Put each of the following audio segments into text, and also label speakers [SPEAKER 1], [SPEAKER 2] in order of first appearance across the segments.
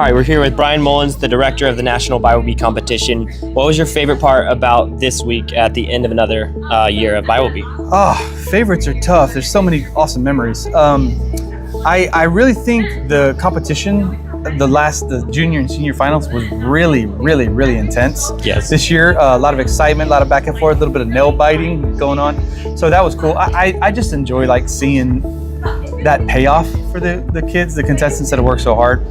[SPEAKER 1] All right, we're here with Brian Mullins, the director of the National Bible Bee Competition. What was your favorite part about this week at the end of another year of Bible Bee?
[SPEAKER 2] Oh, favorites are tough. There's so many awesome memories. I really think the competition, the junior and senior finals was really intense.
[SPEAKER 1] Yes.
[SPEAKER 2] This year, a lot of excitement, a lot of back and forth, a little bit of nail biting going on. So that was cool. I just enjoy seeing that payoff for the kids, the contestants that have worked so hard.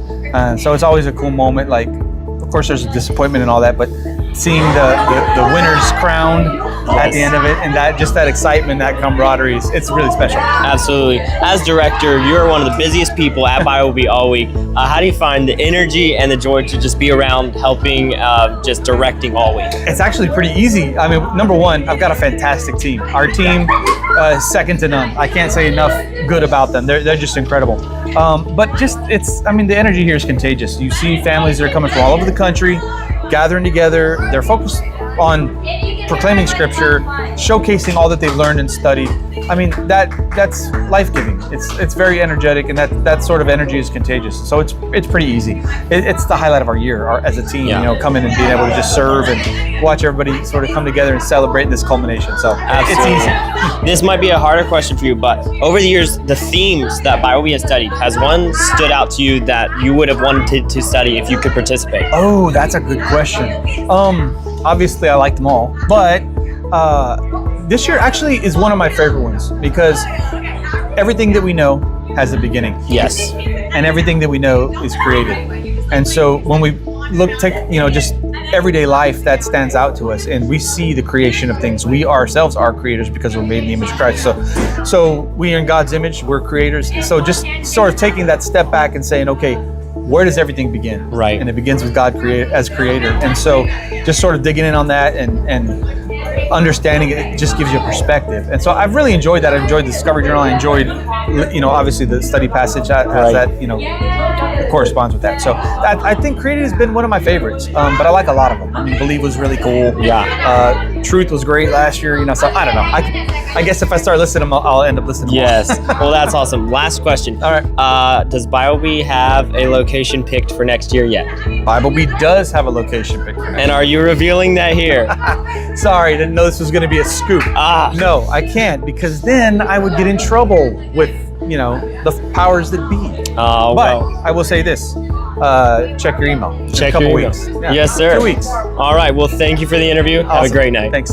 [SPEAKER 2] So it's always a cool moment. Of course, there's a disappointment and all that, but seeing the winners crowned at the end of it, and that excitement, that camaraderie, it's really special.
[SPEAKER 1] Absolutely. As director, you're one of the busiest people at Bible Bee all week. How do you find the energy and the joy to just be around helping, just directing all week?
[SPEAKER 2] It's actually pretty easy. I mean, number one, I've got a fantastic team. Our team, second to none. I can't say enough good about them. They're just incredible. But the energy here is contagious. You see families that are coming from all over the country, gathering together. They're focused on proclaiming scripture, showcasing all that they've learned and studied. I mean, that's life-giving. It's very energetic, and that sort of energy is contagious. So it's pretty easy. It's the highlight of our year as a team.
[SPEAKER 1] Yeah.
[SPEAKER 2] Coming and being able to just serve and watch everybody sort of come together and celebrate this culmination. So
[SPEAKER 1] Absolutely.
[SPEAKER 2] It's easy.
[SPEAKER 1] This might be a harder question for you, but over the years, the themes that Bible Bee has studied, has one stood out to you that you would have wanted to study if you could participate?
[SPEAKER 2] Oh, that's a good question. Obviously, I liked them all, but this year actually is one of my favorite ones because everything that we know has a beginning.
[SPEAKER 1] Yes.
[SPEAKER 2] And everything that we know is created. And so when we take just everyday life, that stands out to us, and we see the creation of things. We ourselves are creators because we're made in the image of Christ. So we are in God's image, we're creators. So just sort of taking that step back and saying, okay, where does everything begin?
[SPEAKER 1] Right.
[SPEAKER 2] And it begins with God as creator. And so just sort of digging in on that and understanding it just gives you a perspective. And so I've really enjoyed that. I enjoyed the Discovery Journal. I enjoyed, obviously the study passage that corresponds with that. So I think Created has been one of my favorites, but I like a lot of them. I mean, Believe was really cool.
[SPEAKER 1] Yeah.
[SPEAKER 2] Truth was great last year, so I don't know. I guess if I start listing them, I'll end up listening to
[SPEAKER 1] Yes. Well, that's awesome. Last question.
[SPEAKER 2] All right.
[SPEAKER 1] Does Bible Bee have a location picked for next year yet?
[SPEAKER 2] Bible Bee does have a location picked for next
[SPEAKER 1] And are you revealing that here?
[SPEAKER 2] Sorry, I didn't know this was going to be a scoop. No, I can't, because then I would get in trouble with, the powers that be.
[SPEAKER 1] Oh,
[SPEAKER 2] but
[SPEAKER 1] well.
[SPEAKER 2] I will say this. Check your email.
[SPEAKER 1] Check
[SPEAKER 2] in a couple
[SPEAKER 1] your email.
[SPEAKER 2] weeks. Yeah,
[SPEAKER 1] Yes, sir.
[SPEAKER 2] 2 weeks.
[SPEAKER 1] All right. Well, thank you for the interview. Have a
[SPEAKER 2] Awesome.
[SPEAKER 1] great night.
[SPEAKER 2] Thanks.